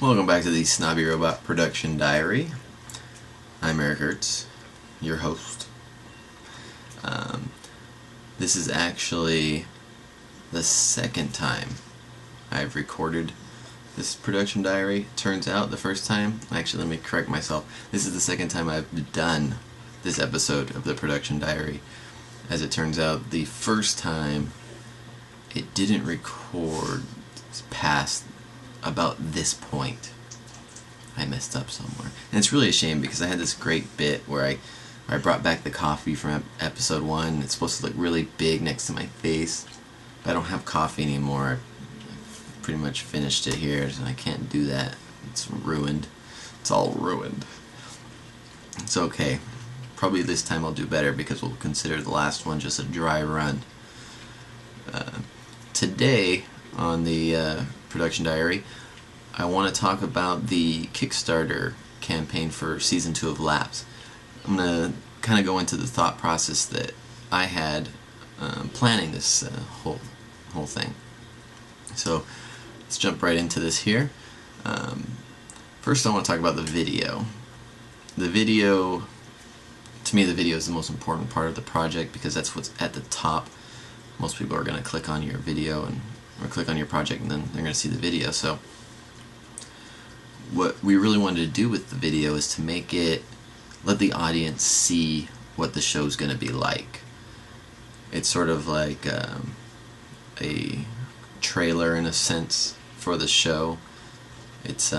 Welcome back to the Snobby Robot Production Diary. I'm Eric Hertz, your host. This is actually the second time I've recorded this production diary. Turns out the first time, actually let me correct myself, this is the second time I've done this episode of the production diary. As it turns out, the first time it didn't record past about this point. I messed up somewhere. And it's really a shame because I had this great bit where I brought back the coffee from episode 1. It's supposed to look really big next to my face. But I don't have coffee anymore. I've pretty much finished it here, so I can't do that. It's ruined. It's all ruined. It's okay. Probably this time I'll do better because we'll consider the last one just a dry run. Today on the production diary, I want to talk about the Kickstarter campaign for Season 2 of LAPS. I'm going to kind of go into the thought process that I had planning this whole thing. So let's jump right into this here. First I want to talk about the video. The video, to me the video is the most important part of the project because that's what's at the top. Most people are going to click on your video or click on your project and then they're going to see the video. So what we really wanted to do with the video is to make it, let the audience see what the show's going to be like. It's sort of like a trailer in a sense for the show. It's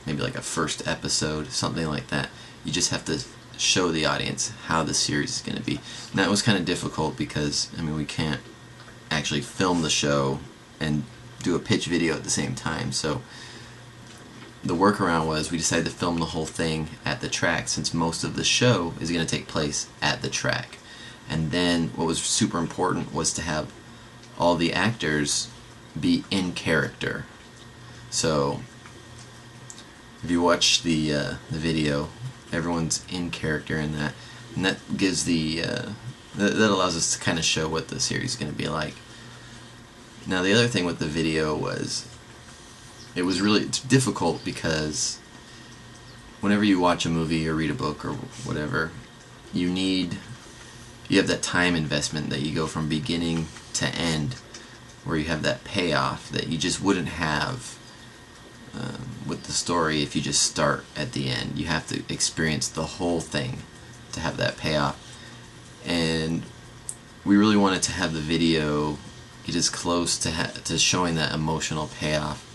maybe like a first episode, something like that. You just have to show the audience how the series is going to be. And that was kind of difficult because, I mean, we can't actually film the show and do a pitch video at the same time. So the workaround was we decided to film the whole thing at the track since most of the show is going to take place at the track. And then what was super important was to have all the actors be in character. So if you watch the video, everyone's in character in that, and that gives that allows us to kind of show what the series is going to be like. Now the other thing with the video was it's difficult because whenever you watch a movie or read a book or whatever, you have that time investment that you go from beginning to end, where you have that payoff that you just wouldn't have with the story if you just start at the end. You have to experience the whole thing to have that payoff. And we really wanted to have the video get as close to showing that emotional payoff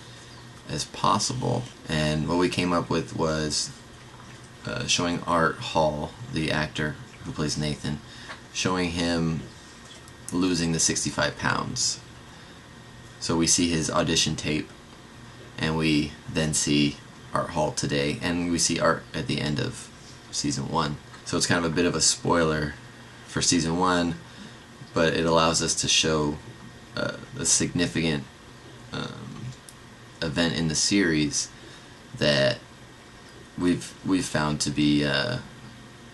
as possible. And what we came up with was showing Art Hall, the actor who plays Nathan, showing him losing the 65 pounds. So we see his audition tape, and we then see Art Hall today, and we see Art at the end of Season 1. So it's kind of a bit of a spoiler for Season 1, but it allows us to show a significant event in the series that we've found to be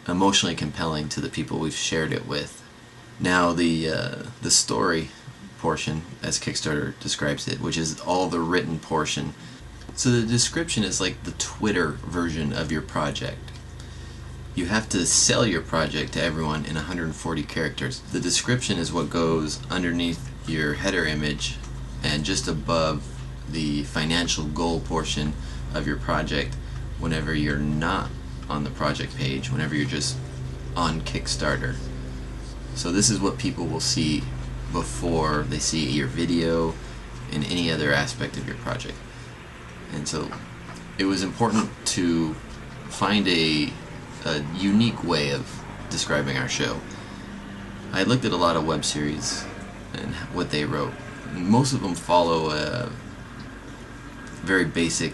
emotionally compelling to the people we've shared it with. Now the story portion, as Kickstarter describes it, which is all the written portion. So the description is like the Twitter version of your project. You have to sell your project to everyone in 140 characters. The description is what goes underneath your header image and just above the financial goal portion of your project whenever you're not on the project page, whenever you're just on Kickstarter. So this is what people will see before they see your video and any other aspect of your project. And so it was important to find a unique way of describing our show. I looked at a lot of web series and what they wrote. Most of them follow a very basic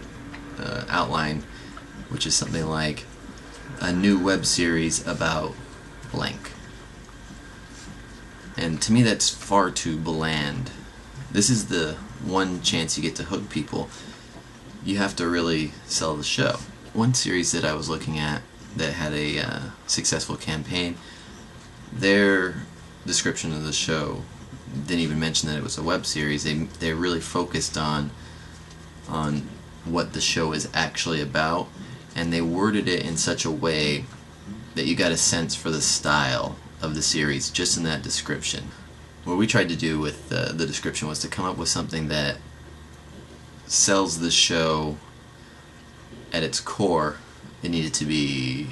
outline, which is something like a new web series about blank. And to me that's far too bland. This is the one chance you get to hook people. You have to really sell the show. One series that I was looking at that had a successful campaign, their description of the show didn't even mention that it was a web series. They really focused on what the show is actually about, and they worded it in such a way that you got a sense for the style of the series just in that description. What we tried to do with the description was to come up with something that sells the show at its core. It needed to be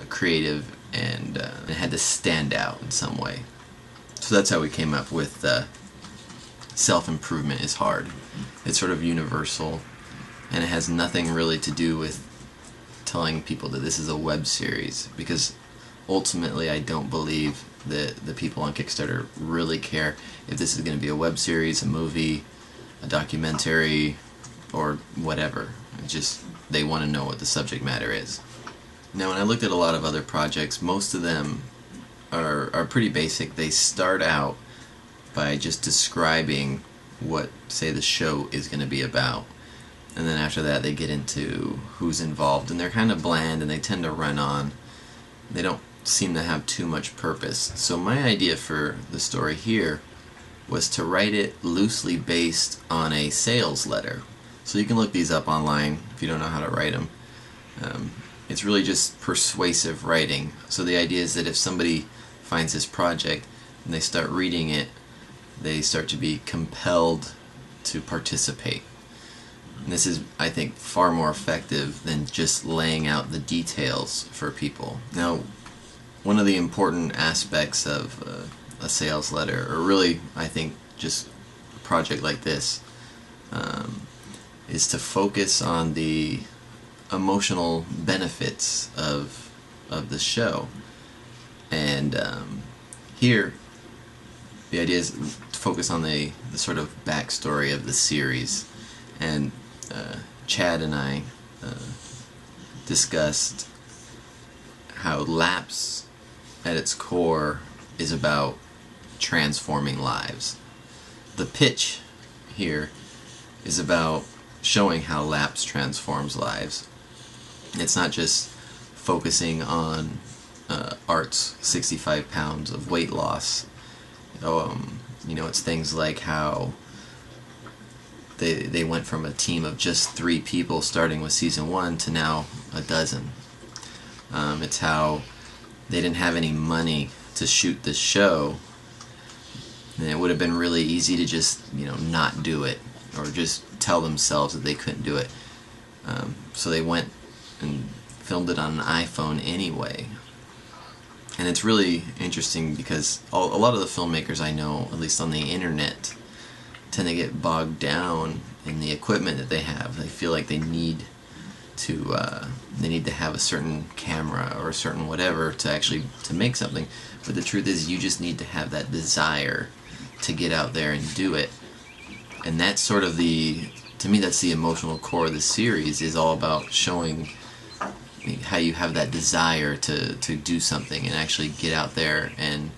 creative, and it had to stand out in some way. So that's how we came up with self-improvement is hard. It's sort of universal, and it has nothing really to do with telling people that this is a web series, because ultimately I don't believe that the people on Kickstarter really care if this is going to be a web series, a movie, a documentary, or whatever. It's just they want to know what the subject matter is. Now, when I looked at a lot of other projects, most of them are pretty basic. They start out by just describing what, say, the show is going to be about. And then after that they get into who's involved, and they're kind of bland and they tend to run on. They don't seem to have too much purpose. So my idea for the story here was to write it loosely based on a sales letter. So you can look these up online if you don't know how to write them. It's really just persuasive writing. So the idea is that if somebody finds this project and they start reading it, they start to be compelled to participate. And this is, I think, far more effective than just laying out the details for people. Now, one of the important aspects of a sales letter, or really, I think, just a project like this, is to focus on the emotional benefits of the show. And here, the idea is to focus on the sort of backstory of the series. And Chad and I discussed how LAPS at its core is about transforming lives. The pitch here is about showing how LAPS transforms lives. It's not just focusing on Art's 65 pounds of weight loss. You know, it's things like how they went from a team of just 3 people starting with season 1 to now a dozen. It's how they didn't have any money to shoot the show, and it would have been really easy to just, you know, not do it, or just tell themselves that they couldn't do it. So they went and filmed it on an iPhone anyway. And it's really interesting because a lot of the filmmakers I know, at least on the internet, tend to get bogged down in the equipment that they have. They feel like they need to have a certain camera or a certain whatever to make something. But the truth is, you just need to have that desire to get out there and do it. And that's sort of to me, that's the emotional core of the series, is all about showing how you have that desire to do something and actually get out there and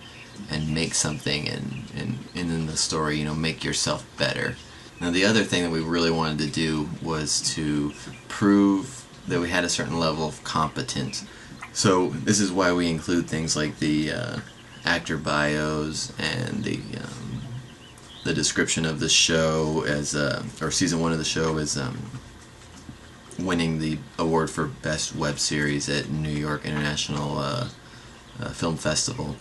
make something, and in the story, you know, make yourself better. Now, the other thing that we really wanted to do was to prove that we had a certain level of competence. So this is why we include things like the actor bios and the description of the show as or season 1 of the show as winning the award for best web series at New York International Film Festival,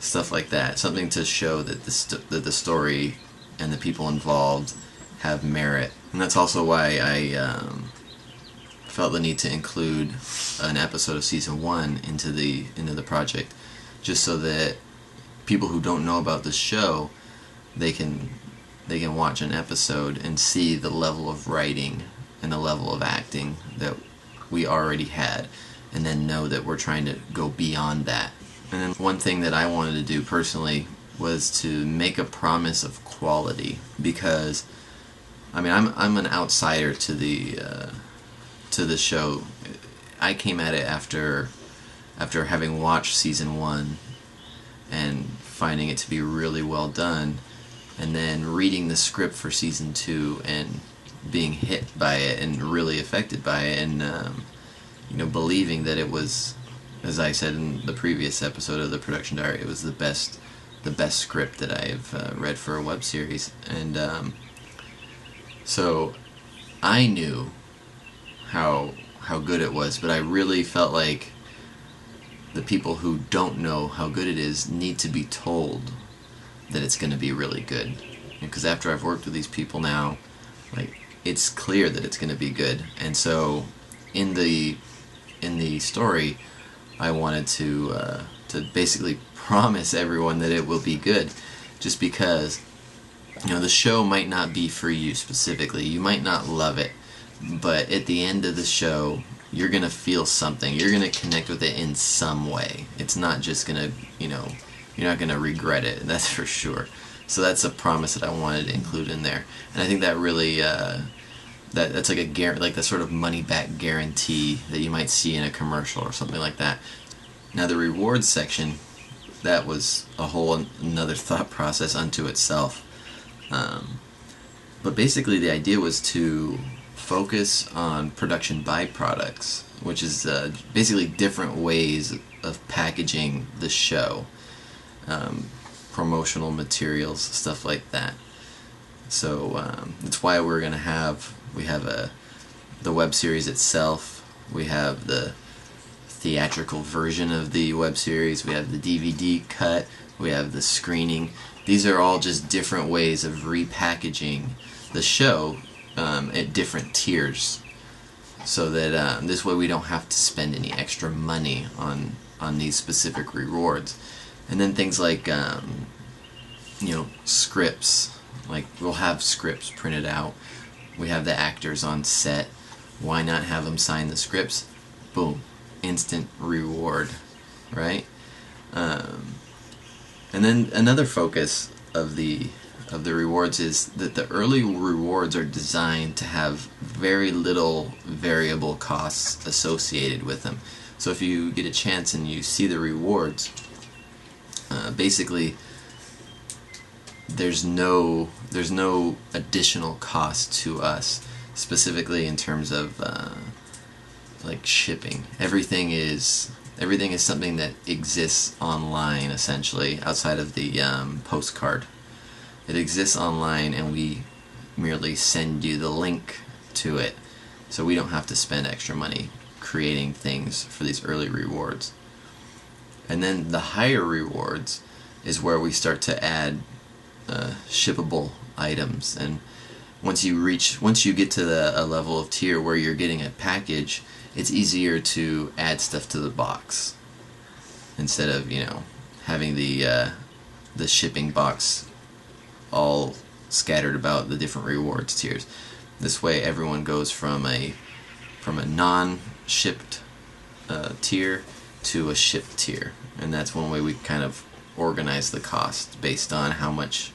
stuff like that. Something to show that the story and the people involved have merit. And that's also why I felt the need to include an episode of season 1 into the project, just so that people who don't know about the show, they can watch an episode and see the level of writing and the level of acting that we already had, and then know that we're trying to go beyond that. And then one thing that I wanted to do personally was to make a promise of quality, because I mean, I'm an outsider to the show. I came at it after having watched season 1 and finding it to be really well done, and then reading the script for season 2 and being hit by it and really affected by it, and you know, believing that it was, as I said in the previous episode of the production diary, it was the best script that I've read for a web series. And so I knew how good it was, but I really felt like the people who don't know how good it is need to be told that it's going to be really good. Because after I've worked with these people now, like, it's clear that it's going to be good. And so in the story, I wanted to basically promise everyone that it will be good, just because, you know, the show might not be for you specifically. You might not love it, but at the end of the show, you're going to feel something. You're going to connect with it in some way. It's not just going to, you know, you're not going to regret it, that's for sure. So that's a promise that I wanted to include in there. And I think that really, that's like like the sort of money-back guarantee that you might see in a commercial or something like that. Now the rewards section, that was a whole another thought process unto itself. But basically the idea was to focus on production byproducts, which is basically different ways of packaging the show, promotional materials, stuff like that. So that's why we're going to have, we have the web series itself, we have the theatrical version of the web series, we have the DVD cut, we have the screening. These are all just different ways of repackaging the show at different tiers, so that this way we don't have to spend any extra money on these specific rewards. And then things like you know, scripts, like we'll have scripts printed out, we have the actors on set, why not have them sign the scripts? Boom, instant reward, right? And then another focus of the rewards is that the early rewards are designed to have very little variable costs associated with them. So if you get a chance and you see the rewards, basically there's no additional cost to us, specifically in terms of like shipping. Everything is something that exists online, essentially, outside of the postcard. It exists online, and we merely send you the link to it, so we don't have to spend extra money creating things for these early rewards. And then the higher rewards is where we start to add shippable items, and once you get to a level of tier where you're getting a package, it's easier to add stuff to the box instead of, you know, having the shipping box all scattered about the different rewards tiers. This way everyone goes from a non-shipped tier to a shipped tier, and that's one way we kind of organize the cost based on how much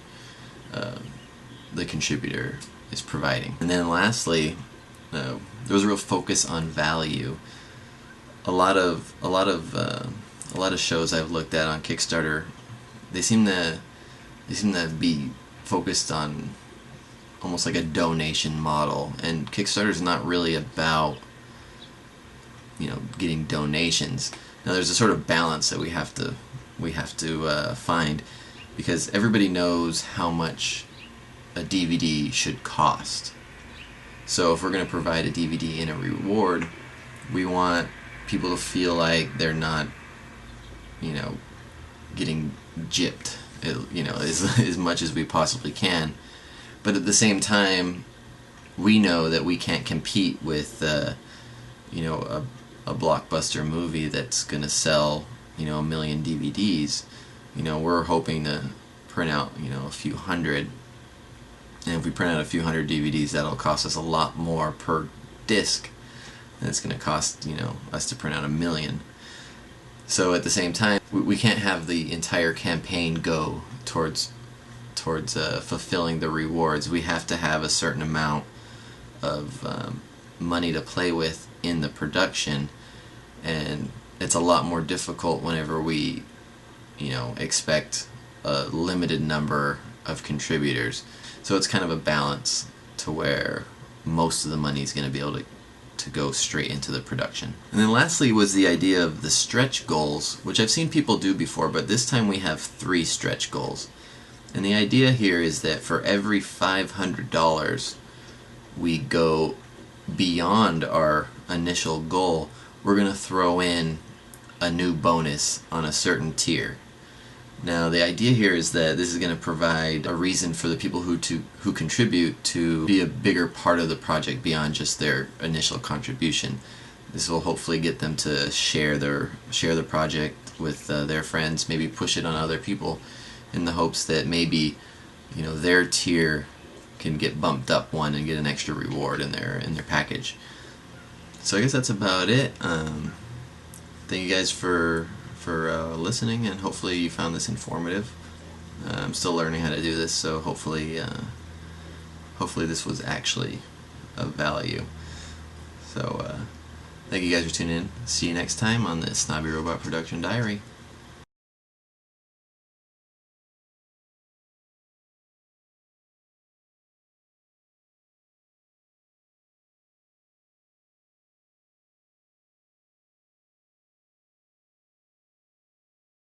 the contributor is providing. And then lastly, there was a real focus on value. A lot of shows I've looked at on Kickstarter, they seem to be focused on almost like a donation model, and Kickstarter's not really about, you know, getting donations. Now there's a sort of balance that we have to find, because everybody knows how much a DVD should cost. So if we're going to provide a DVD in a reward, we want people to feel like they're not, you know, getting gypped, you know, as much as we possibly can. But at the same time, we know that we can't compete with, you know, a blockbuster movie that's going to sell, you know, 1 million DVDs. You know, we're hoping to print out, you know, a few hundred. And if we print out a few hundred DVDs, that'll cost us a lot more per disc than it's going to cost, you know, us to print out 1 million. So at the same time, we can't have the entire campaign go towards fulfilling the rewards. We have to have a certain amount of money to play with in the production, and it's a lot more difficult whenever we, you know, expect a limited number of contributors. So it's kind of a balance to where most of the money is going to be able to go straight into the production. And then lastly was the idea of the stretch goals, which I've seen people do before, but this time we have 3 stretch goals. And the idea here is that for every $500 we go beyond our initial goal, we're going to throw in a new bonus on a certain tier. Now, the idea here is that this is going to provide a reason for the people who contribute to be a bigger part of the project beyond just their initial contribution. This will hopefully get them to share the project with their friends, maybe push it on other people, in the hopes that maybe, you know, their tier can get bumped up one and get an extra reward in their package. So I guess that's about it. Thank you guys for listening, and hopefully you found this informative. I'm still learning how to do this, so hopefully this was actually of value. So thank you guys for tuning in. See you next time on the Snobby Robot Production Diary.